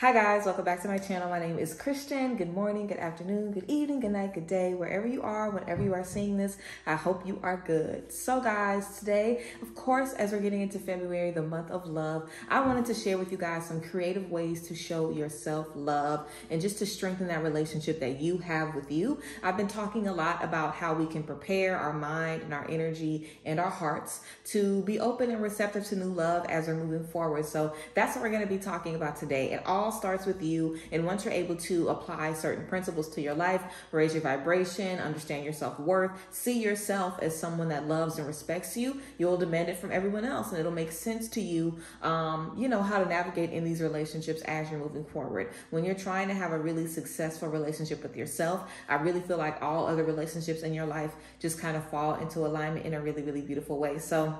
Hi guys, welcome back to my channel. My name is Christian. Good morning, good afternoon, good evening, good night, good day, wherever you are, whenever you are seeing this, I hope you are good. So guys, today, of course, as we're getting into February, the month of love, I wanted to share with you guys some creative ways to show yourself love and just to strengthen that relationship that you have with you. I've been talking a lot about how we can prepare our mind and our energy and our hearts to be open and receptive to new love as we're moving forward. So that's what we're going to be talking about today. It all starts with you, and once you're able to apply certain principles to your life, raise your vibration, understand your self-worth, see yourself as someone that loves and respects you, you'll demand it from everyone else, and it'll make sense to you, how to navigate in these relationships as you're moving forward. When you're trying to have a really successful relationship with yourself, I really feel like all other relationships in your life just kind of fall into alignment in a really, really beautiful way. So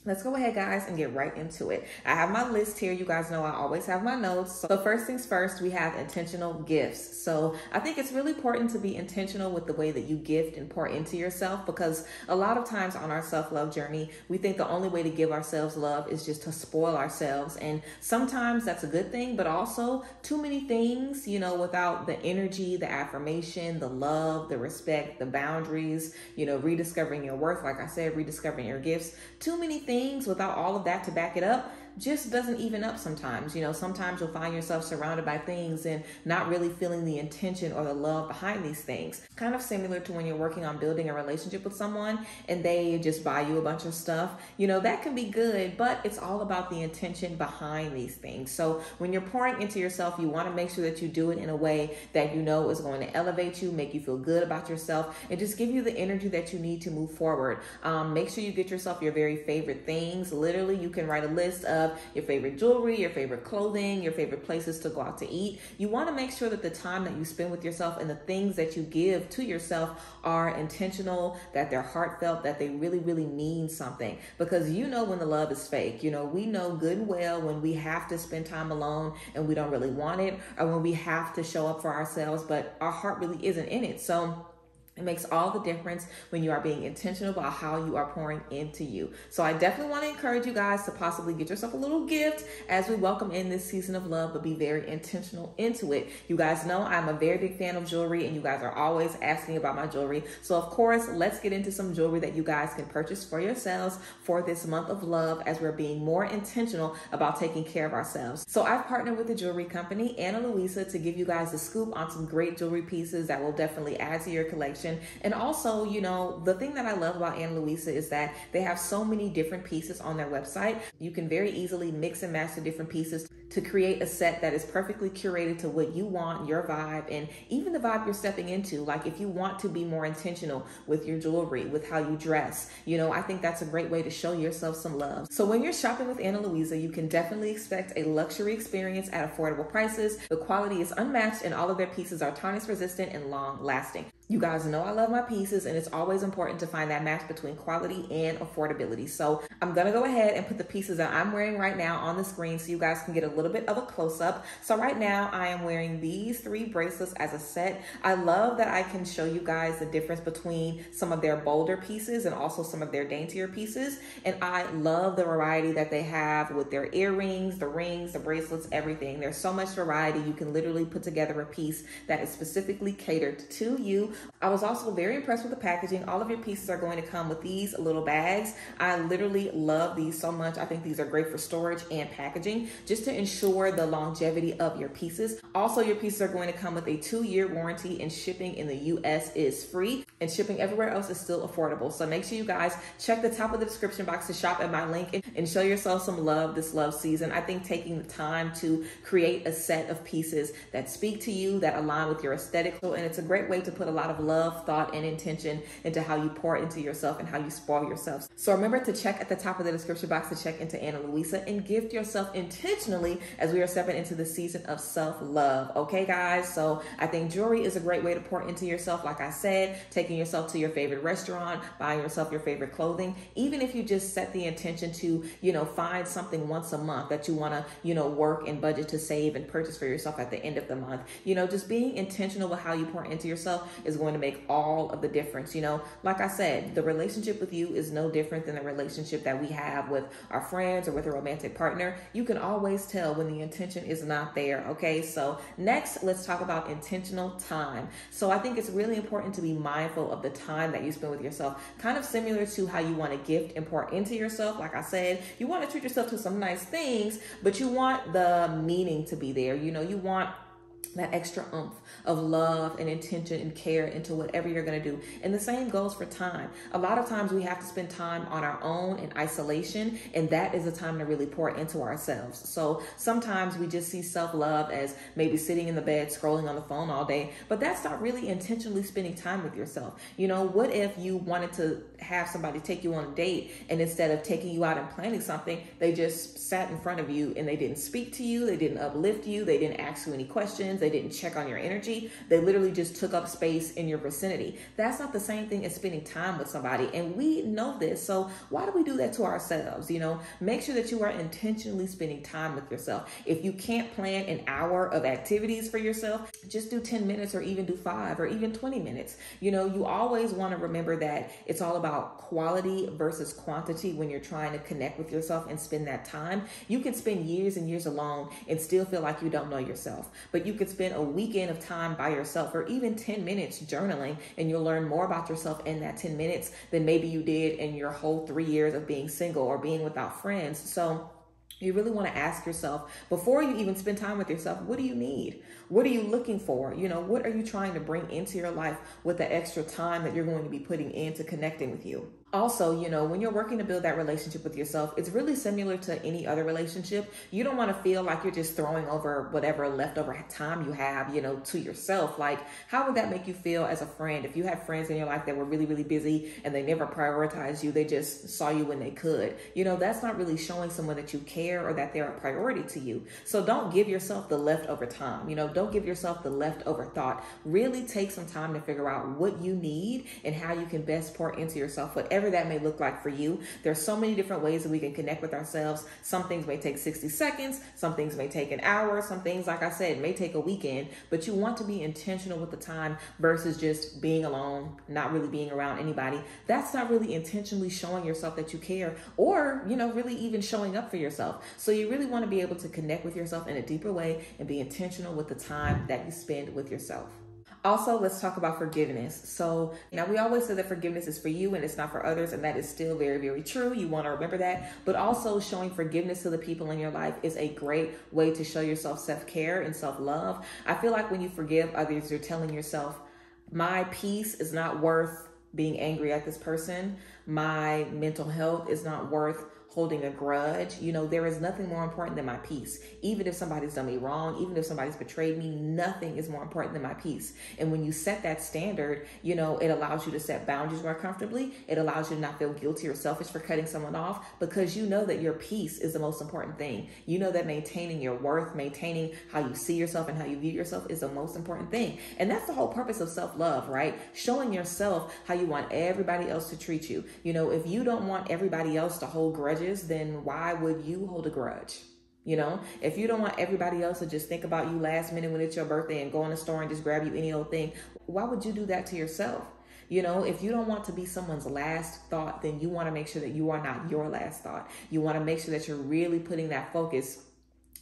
let's go ahead, guys, and get right into it. I have my list here. You guys know I always have my notes. So first things first, we have intentional gifts. So I think it's really important to be intentional with the way that you gift and pour into yourself, because a lot of times on our self-love journey, we think the only way to give ourselves love is just to spoil ourselves. And sometimes that's a good thing, but also too many things, without the energy, the affirmation, the love, the respect, the boundaries, rediscovering your worth. Like I said, rediscovering your gifts. Too many things without all of that to back it up just doesn't even up sometimes. Sometimes you'll find yourself surrounded by things and not really feeling the intention or the love behind these things. Kind of similar to when you're working on building a relationship with someone and they just buy you a bunch of stuff. That can be good, but it's all about the intention behind these things. So when you're pouring into yourself, you want to make sure that you do it in a way that is going to elevate you, make you feel good about yourself, and just give you the energy that you need to move forward. Make sure you get yourself your very favorite things. Literally, you can write a list of your favorite jewelry, your favorite clothing, your favorite places to go out to eat. You want to make sure that the time that you spend with yourself and the things that you give to yourself are intentional, that they're heartfelt, that they really, really mean something. Because when the love is fake. We know good and well when we have to spend time alone and we don't really want it, or when we have to show up for ourselves, but our heart really isn't in it. So it makes all the difference when you are being intentional about how you are pouring into you. So I definitely want to encourage you guys to possibly get yourself a little gift as we welcome in this season of love, but be very intentional into it. You guys know I'm a very big fan of jewelry, and you guys are always asking about my jewelry. So of course, let's get into some jewelry that you guys can purchase for yourselves for this month of love as we're being more intentional about taking care of ourselves. So I've partnered with the jewelry company, Louisa, to give you guys a scoop on some great jewelry pieces that will definitely add to your collection. And also, the thing that I love about Louisa is that they have so many different pieces on their website. You can very easily mix and match the different pieces to create a set that is perfectly curated to what you want, your vibe, and even the vibe you're stepping into. Like if you want to be more intentional with your jewelry, with how you dress, I think that's a great way to show yourself some love. So when you're shopping with Louisa, you can definitely expect a luxury experience at affordable prices. The quality is unmatched, and all of their pieces are tarnish resistant and long lasting. You guys know I love my pieces, and it's always important to find that match between quality and affordability. So I'm gonna go ahead and put the pieces that I'm wearing right now on the screen so you guys can get a little bit of a close-up. So right now I am wearing these 3 bracelets as a set. I love that I can show you guys the difference between some of their bolder pieces and also some of their daintier pieces. And I love the variety that they have with their earrings, the rings, the bracelets, everything. There's so much variety. You can literally put together a piece that is specifically catered to you. I was also very impressed with the packaging. All of your pieces are going to come with these little bags. I literally love these so much. I think these are great for storage and packaging, just to ensure the longevity of your pieces. Also, your pieces are going to come with a 2-year warranty, and shipping in the US is free, and shipping everywhere else is still affordable. So make sure you guys check the top of the description box to shop at my link and show yourself some love this love season. I think taking the time to create a set of pieces that speak to you, that align with your aesthetic, and it's a great way to put a lot of love, thought, and intention into how you pour into yourself and how you spoil yourself. So remember to check at the top of the description box to check into Louisa and gift yourself intentionally as we are stepping into the season of self-love. Okay, guys? So I think jewelry is a great way to pour into yourself. Like I said, take taking yourself to your favorite restaurant, buying yourself your favorite clothing, even if you just set the intention to, find something once a month that you want to, work and budget to save and purchase for yourself at the end of the month. Just being intentional with how you pour into yourself is going to make all of the difference. Like I said, the relationship with you is no different than the relationship that we have with our friends or with a romantic partner. You can always tell when the intention is not there. Okay, so next, let's talk about intentional time. So I think it's really important to be mindful of the time that you spend with yourself, kind of similar to how you want to gift and pour into yourself. Like I said, you want to treat yourself to some nice things, but you want the meaning to be there. You want that extra oomph of love and intention and care into whatever you're going to do. And the same goes for time. A lot of times we have to spend time on our own in isolation, and that is the time to really pour into ourselves. So sometimes we just see self-love as maybe sitting in the bed scrolling on the phone all day, but that's not really intentionally spending time with yourself. What if you wanted to have somebody take you on a date, and instead of taking you out and planning something, they just sat in front of you and they didn't speak to you, they didn't uplift you, they didn't ask you any questions, they didn't check on your energy, they literally just took up space in your vicinity. That's not the same thing as spending time with somebody, and we know this. So why do we do that to ourselves? Make sure that you are intentionally spending time with yourself. If you can't plan an hour of activities for yourself, just do 10 minutes or even do 5 or even 20 minutes. You always want to remember that it's all about quality versus quantity when you're trying to connect with yourself and spend that time. You can spend years and years alone and still feel like you don't know yourself, but you could spend a weekend of time by yourself or even 10 minutes journaling, and you'll learn more about yourself in that 10 minutes than maybe you did in your whole 3 years of being single or being without friends. So you really want to ask yourself, before you even spend time with yourself, what do you need? What are you looking for? What are you trying to bring into your life with the extra time that you're going to be putting into connecting with you? Also, when you're working to build that relationship with yourself, it's really similar to any other relationship. You don't want to feel like you're just throwing over whatever leftover time you have, to yourself. Like, how would that make you feel as a friend? If you had friends in your life that were really, really busy and they never prioritized you, they just saw you when they could. That's not really showing someone that you care or that they're a priority to you. So don't give yourself the leftover time. Don't give yourself the leftover thought. Really take some time to figure out what you need and how you can best pour into yourself, whatever that may look like for you. There's so many different ways that we can connect with ourselves. Some things may take 60 seconds, some things may take an hour, some things, like I said, may take a weekend, but you want to be intentional with the time versus just being alone, not really being around anybody. That's not really intentionally showing yourself that you care or, really even showing up for yourself. So you really want to be able to connect with yourself in a deeper way and be intentional with the time that you spend with yourself. Also, let's talk about forgiveness. So now we always say that forgiveness is for you and it's not for others, and that is still very, very true. You want to remember that. But also showing forgiveness to the people in your life is a great way to show yourself self-care and self-love. I feel like when you forgive others, you're telling yourself, my peace is not worth being angry at this person. My mental health is not worth holding a grudge. There is nothing more important than my peace. Even if somebody's done me wrong, even if somebody's betrayed me, nothing is more important than my peace. And when you set that standard, it allows you to set boundaries more comfortably. It allows you to not feel guilty or selfish for cutting someone off, because you know that your peace is the most important thing. You know that maintaining your worth, maintaining how you see yourself and how you view yourself is the most important thing. And that's the whole purpose of self-love, right? Showing yourself how you want everybody else to treat you. If you don't want everybody else to hold grudges, then why would you hold a grudge? If you don't want everybody else to just think about you last minute when it's your birthday and go in the store and just grab you any old thing, why would you do that to yourself? If you don't want to be someone's last thought, then you want to make sure that you are not your last thought. You want to make sure that you're really putting that focus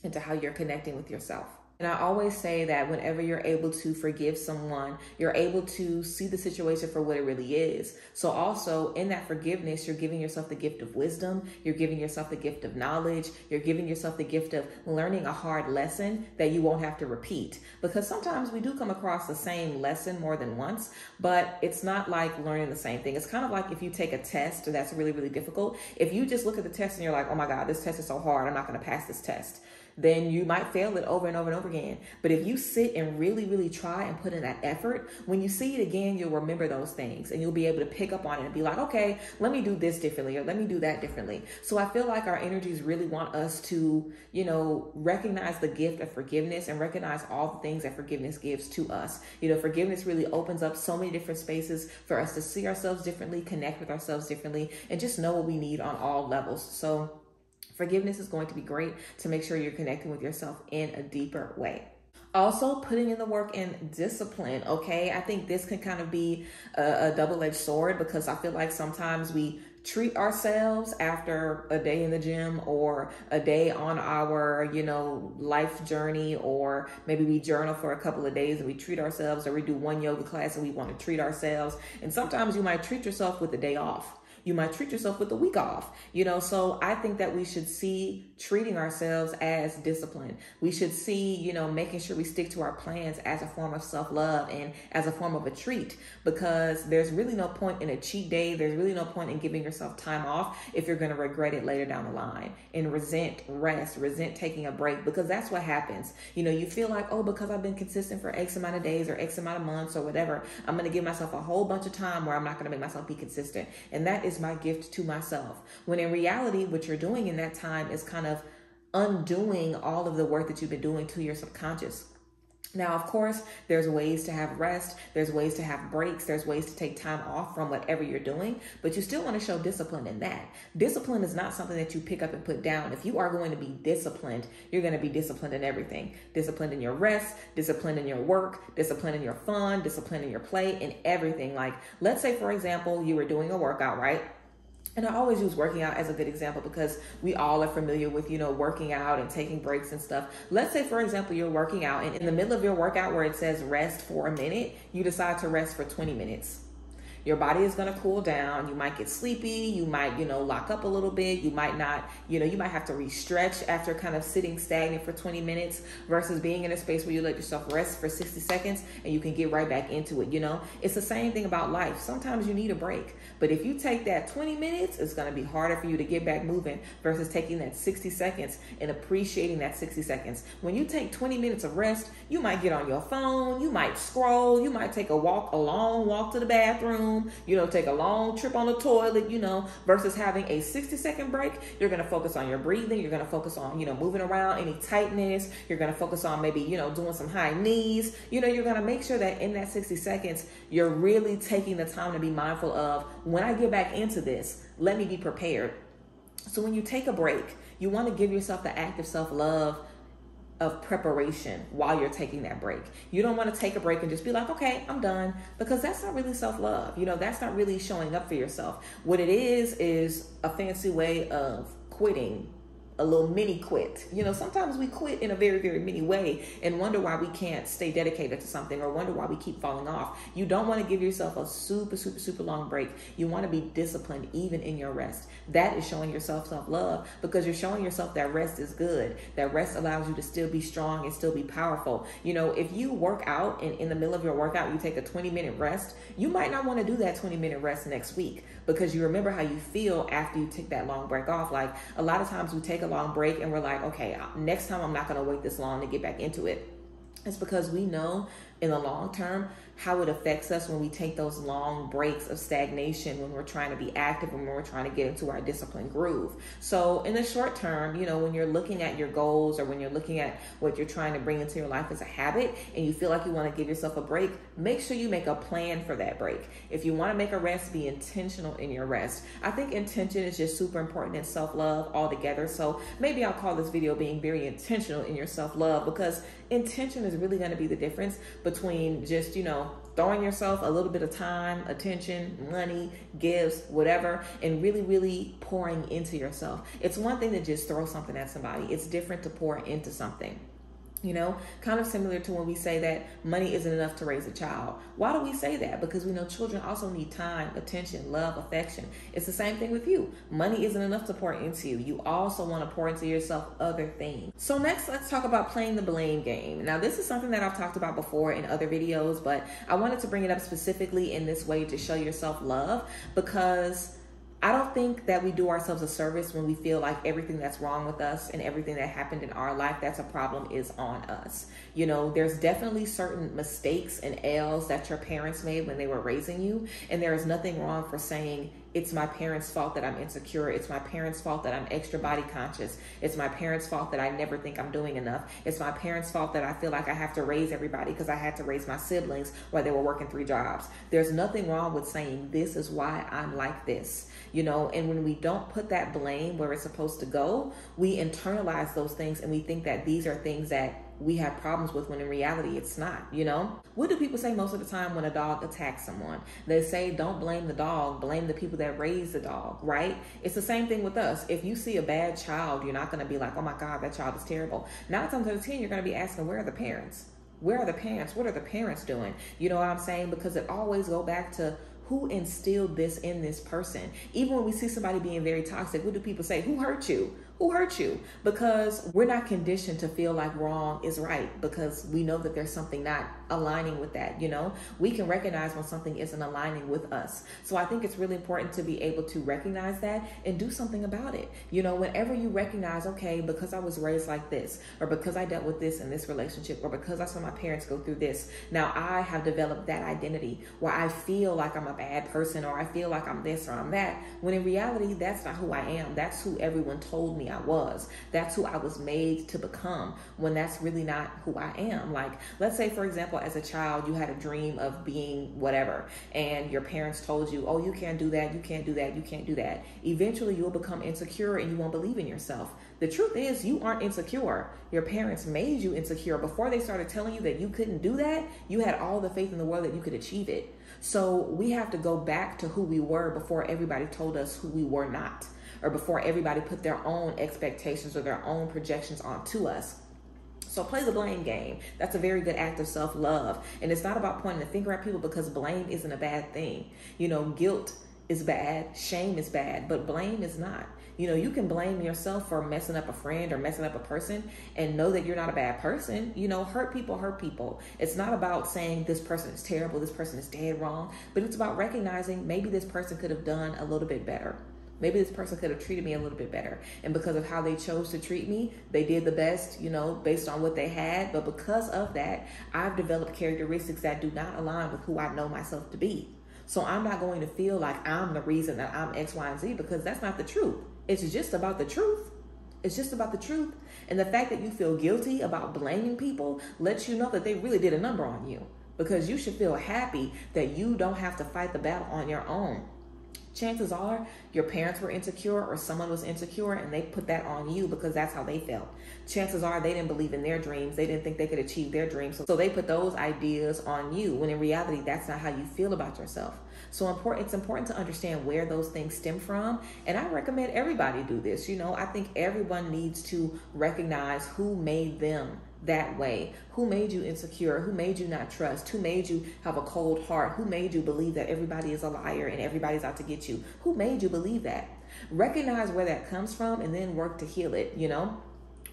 into how you're connecting with yourself. And I always say that whenever you're able to forgive someone, you're able to see the situation for what it really is. So also in that forgiveness, you're giving yourself the gift of wisdom. You're giving yourself the gift of knowledge. You're giving yourself the gift of learning a hard lesson that you won't have to repeat. Because sometimes we do come across the same lesson more than once, but it's not like learning the same thing. It's kind of like if you take a test that's really, really difficult. If you just look at the test and you're like, oh my God, this test is so hard, I'm not going to pass this test. then you might fail it over and over and over again. But if you sit and really, really try and put in that effort, when you see it again, you'll remember those things and you'll be able to pick up on it and be like, okay, let me do this differently, or let me do that differently. So I feel like our energies really want us to, you know, recognize the gift of forgiveness and recognize all the things that forgiveness gives to us. You know, forgiveness really opens up so many different spaces for us to see ourselves differently, connect with ourselves differently, and just know what we need on all levels. So forgiveness is going to be great to make sure you're connecting with yourself in a deeper way. Also, putting in the work and discipline, okay? I think this can kind of be a double-edged sword, because I feel like sometimes we treat ourselves after a day in the gym or a day on our, you know, life journey, or maybe we journal for a couple of days and we treat ourselves, or we do one yoga class and we want to treat ourselves. And sometimes you might treat yourself with a day off. You might treat yourself with a week off, you know. So I think that we should see treating ourselves as discipline. We should see, you know, making sure we stick to our plans as a form of self-love and as a form of a treat, because there's really no point in a cheat day. There's really no point in giving yourself time off if you're going to regret it later down the line and resent rest, resent taking a break, because that's what happens. You know, you feel like, oh, because I've been consistent for X amount of days or X amount of months or whatever, I'm going to give myself a whole bunch of time where I'm not going to make myself be consistent. And that is my gift to myself. When in reality, what you're doing in that time is kind of undoing all of the work that you've been doing to your subconscious. Now, of course, there's ways to have rest. There's ways to have breaks. There's ways to take time off from whatever you're doing, but you still want to show discipline in that. Discipline is not something that you pick up and put down. If you are going to be disciplined, you're going to be disciplined in everything. Disciplined in your rest, disciplined in your work, disciplined in your fun, disciplined in your play, in everything. Like, let's say, for example, you were doing a workout, right? And I always use working out as a good example because we all are familiar with, you know, working out and taking breaks and stuff. Let's say, for example, you're working out and in the middle of your workout where it says rest for a minute, you decide to rest for 20 minutes. Your body is going to cool down. You might get sleepy. You might, you know, lock up a little bit. You might not, you know, you might have to re-stretch after kind of sitting stagnant for 20 minutes versus being in a space where you let yourself rest for 60 seconds and you can get right back into it. You know, it's the same thing about life. Sometimes you need a break, but if you take that 20 minutes, it's going to be harder for you to get back moving versus taking that 60 seconds and appreciating that 60 seconds. When you take 20 minutes of rest, you might get on your phone. You might scroll. You might take a long walk to the bathroom. You know, take a long trip on the toilet, you know, versus having a 60-second break. You're going to focus on your breathing. You're going to focus on, you know, moving around, any tightness. You're going to focus on maybe, you know, doing some high knees. You know, you're going to make sure that in that 60 seconds, you're really taking the time to be mindful of, when I get back into this, let me be prepared. So when you take a break, you want to give yourself the act of self-love of preparation while you're taking that break. You don't want to take a break and just be like, okay, I'm done, because that's not really self-love. You know, that's not really showing up for yourself. What it is a fancy way of quitting, a little mini quit. You know, sometimes we quit in a very, very mini way and wonder why we can't stay dedicated to something or wonder why we keep falling off. You don't want to give yourself a super long break. You want to be disciplined even in your rest. That is showing yourself self-love, because you're showing yourself that rest is good. That rest allows you to still be strong and still be powerful. You know, if you work out and in the middle of your workout, you take a 20-minute rest, you might not want to do that 20-minute rest next week, because you remember how you feel after you take that long break off. Like, a lot of times we take a long break and we're like, okay, next time I'm not going to wait this long to get back into it. It's because we know in the long term how it affects us when we take those long breaks of stagnation, when we're trying to be active and when we're trying to get into our discipline groove. So in the short term, you know, when you're looking at your goals or when you're looking at what you're trying to bring into your life as a habit and you feel like you want to give yourself a break, make sure you make a plan for that break. If you want to make a rest, be intentional in your rest. I think intention is just super important in self-love altogether. So maybe I'll call this video being very intentional in your self-love, because intention is really going to be the difference between just, you know, throwing yourself a little bit of time, attention, money, gifts, whatever, and really pouring into yourself. It's one thing to just throw something at somebody. It's different to pour into something. You know, kind of similar to when we say that money isn't enough to raise a child. Why do we say that? Because we know children also need time, attention, love, affection. It's the same thing with you. Money isn't enough to pour into you. You also want to pour into yourself other things. So next, let's talk about playing the blame game. Now, this is something that I've talked about before in other videos, but I wanted to bring it up specifically in this way to show yourself love, because I don't think that we do ourselves a service when we feel like everything that's wrong with us and everything that happened in our life that's a problem is on us. You know, there's definitely certain mistakes and L's that your parents made when they were raising you. And there is nothing wrong for saying, it's my parents' fault that I'm insecure. It's my parents' fault that I'm extra body conscious. It's my parents' fault that I never think I'm doing enough. It's my parents' fault that I feel like I have to raise everybody because I had to raise my siblings while they were working 3 jobs. There's nothing wrong with saying, this is why I'm like this. You know, and when we don't put that blame where it's supposed to go, we internalize those things and we think that these are things that we have problems with, when in reality it's not. You know, what do people say most of the time when a dog attacks someone? They say, don't blame the dog, blame the people that raised the dog, right? It's the same thing with us. If you see a bad child, you're not going to be like, oh my God, that child is terrible. 9 times out of 10, you're going to be asking, where are the parents? Where are the parents? What are the parents doing? You know what I'm saying? Because it always go back to who instilled this in this person. Even when we see somebody being very toxic, what do people say? Who hurt you? Who hurt you? Because we're not conditioned to feel like wrong is right, because we know that there's something not aligning with that. You know, we can recognize when something isn't aligning with us. So I think it's really important to be able to recognize that and do something about it. You know, whenever you recognize, okay, because I was raised like this, or because I dealt with this in this relationship, or because I saw my parents go through this, now I have developed that identity where I feel like I'm a bad person, or I feel like I'm this or I'm that, when in reality, that's not who I am. That's who everyone told me I was. That's who I was made to become, when that's really not who I am. Like, let's say, for example, as a child, you had a dream of being whatever, and your parents told you, oh, you can't do that, you can't do that, you can't do that. Eventually, you'll become insecure and you won't believe in yourself. The truth is, you aren't insecure. Your parents made you insecure. Before they started telling you that you couldn't do that, you had all the faith in the world that you could achieve it. So we have to go back to who we were before everybody told us who we were not, or before everybody put their own expectations or their own projections onto us. So play the blame game. That's a very good act of self-love. And it's not about pointing the finger at people, because blame isn't a bad thing. You know, guilt is bad, shame is bad, but blame is not. You know, you can blame yourself for messing up a friend or messing up a person and know that you're not a bad person. You know, hurt people hurt people. It's not about saying this person is terrible, this person is dead wrong, but it's about recognizing maybe this person could have done a little bit better. Maybe this person could have treated me a little bit better. And because of how they chose to treat me, they did the best, you know, based on what they had. But because of that, I've developed characteristics that do not align with who I know myself to be. So I'm not going to feel like I'm the reason that I'm X, Y, and Z, because that's not the truth. It's just about the truth. It's just about the truth. And the fact that you feel guilty about blaming people lets you know that they really did a number on you, because you should feel happy that you don't have to fight the battle on your own. Chances are your parents were insecure, or someone was insecure, and they put that on you because that's how they felt. Chances are they didn't believe in their dreams. They didn't think they could achieve their dreams. So they put those ideas on you, when in reality, that's not how you feel about yourself. So it's important to understand where those things stem from. And I recommend everybody do this. You know, I think everyone needs to recognize who made them that way. Who made you insecure? Who made you not trust? Who made you have a cold heart? Who made you believe that everybody is a liar and everybody's out to get you? Who made you believe that? Recognize where that comes from and then work to heal it. You know,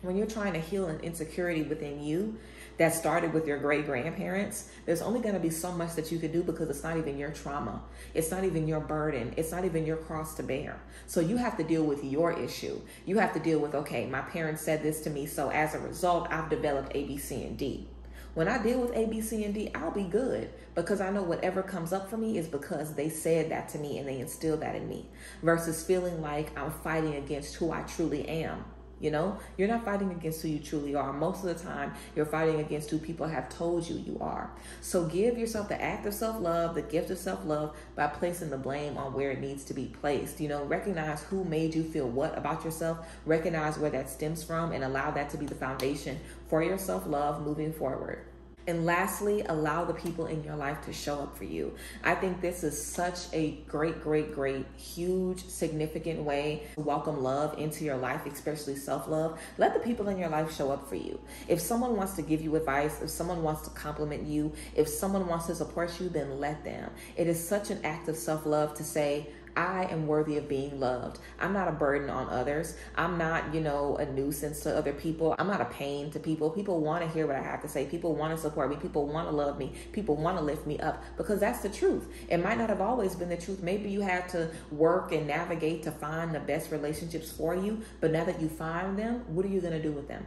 when you're trying to heal an insecurity within you that started with your great-grandparents, there's only going to be so much that you can do, because it's not even your trauma. It's not even your burden. It's not even your cross to bear. So you have to deal with your issue. You have to deal with, okay, my parents said this to me, so as a result, I've developed A, B, C, and D. When I deal with A, B, C, and D, I'll be good, because I know whatever comes up for me is because they said that to me and they instilled that in me, versus feeling like I'm fighting against who I truly am. You know, you're not fighting against who you truly are. Most of the time, you're fighting against who people have told you you are. So give yourself the act of self-love, the gift of self-love, by placing the blame on where it needs to be placed. You know, recognize who made you feel what about yourself, recognize where that stems from, and allow that to be the foundation for your self-love moving forward. And lastly, allow the people in your life to show up for you. I think this is such a great, huge, significant way to welcome love into your life, especially self-love. Let the people in your life show up for you. If someone wants to give you advice, if someone wants to compliment you, if someone wants to support you, then let them. It is such an act of self-love to say, I am worthy of being loved. I'm not a burden on others. I'm not, a nuisance to other people. I'm not a pain to people. People want to hear what I have to say. People want to support me. People want to love me. People want to lift me up, because that's the truth. It might not have always been the truth. Maybe you had to work and navigate to find the best relationships for you. But now that you find them, what are you going to do with them?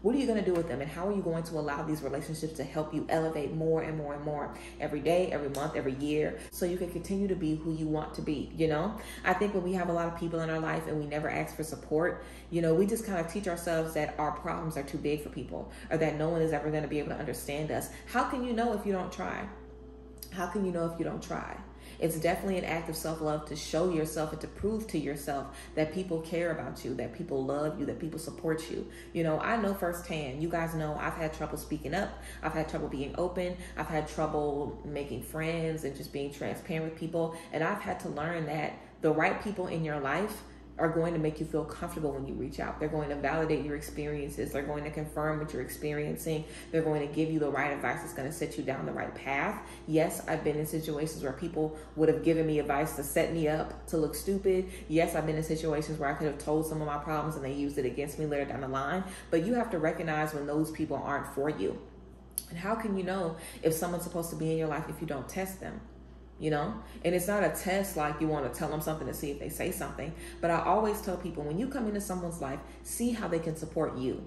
What are you going to do with them? And how are you going to allow these relationships to help you elevate more and more and more every day, every month, every year, so you can continue to be who you want to be? I think when we have a lot of people in our life and we never ask for support, we just kind of teach ourselves that our problems are too big for people, or that no one is ever going to be able to understand us. How can you know if you don't try? How can you know if you don't try? It's definitely an act of self-love to show yourself and to prove to yourself that people care about you, that people love you, that people support you. I know firsthand, you guys know I've had trouble speaking up. I've had trouble being open. I've had trouble making friends and just being transparent with people. And I've had to learn that the right people in your life are going to make you feel comfortable when you reach out. They're going to validate your experiences. They're going to confirm what you're experiencing. They're going to give you the right advice that's going to set you down the right path. Yes, I've been in situations where people would have given me advice to set me up to look stupid. Yes, I've been in situations where I could have told some of my problems and they used it against me later down the line. But you have to recognize when those people aren't for you. And how can you know if someone's supposed to be in your life if you don't test them? And it's not a test like you want to tell them something to see if they say something. But I always tell people, when you come into someone's life, see how they can support you.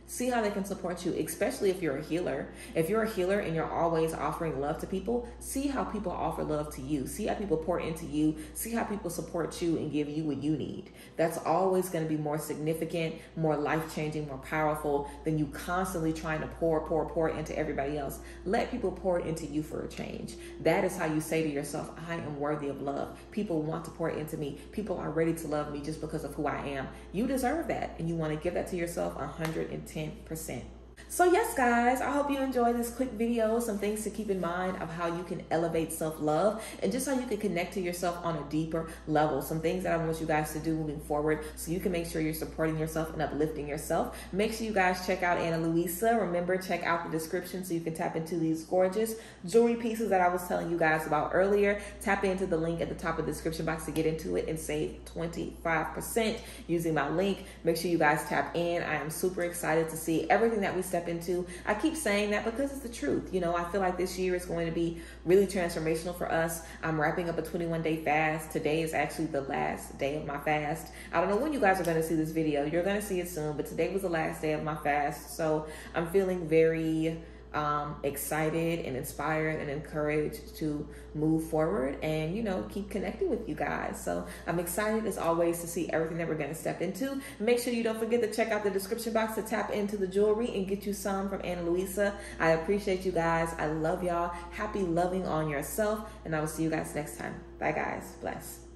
See how they can support you, especially if you're a healer. If you're a healer and you're always offering love to people, see how people offer love to you. See how people pour into you. See how people support you and give you what you need. That's always going to be more significant, more life-changing, more powerful than you constantly trying to pour into everybody else. Let people pour into you for a change. That is how you say to yourself, I am worthy of love. People want to pour into me. People are ready to love me just because of who I am. You deserve that, and you want to give that to yourself 110%. So yes, guys, I hope you enjoyed this quick video. Some things to keep in mind of how you can elevate self-love and just how you can connect to yourself on a deeper level. Some things that I want you guys to do moving forward so you can make sure you're supporting yourself and uplifting yourself. Make sure you guys check out Louisa. Remember, check out the description so you can tap into these gorgeous jewelry pieces that I was telling you guys about earlier. Tap into the link at the top of the description box to get into it and save 25% using my link. Make sure you guys tap in. I am super excited to see everything that we step into. I keep saying that because it's the truth. I feel like this year is going to be really transformational for us. I'm wrapping up a 21-day fast. Today is actually the last day of my fast. I don't know when you guys are going to see this video. You're going to see it soon, but today was the last day of my fast. So I'm feeling very excited and inspired and encouraged to move forward and keep connecting with you guys. So I'm excited as always to see everything that we're going to step into. Make sure you don't forget to check out the description box to tap into the jewelry and get you some from Louisa. I appreciate you guys. I love y'all. Happy loving on yourself, and I will see you guys next time. Bye guys. Bless.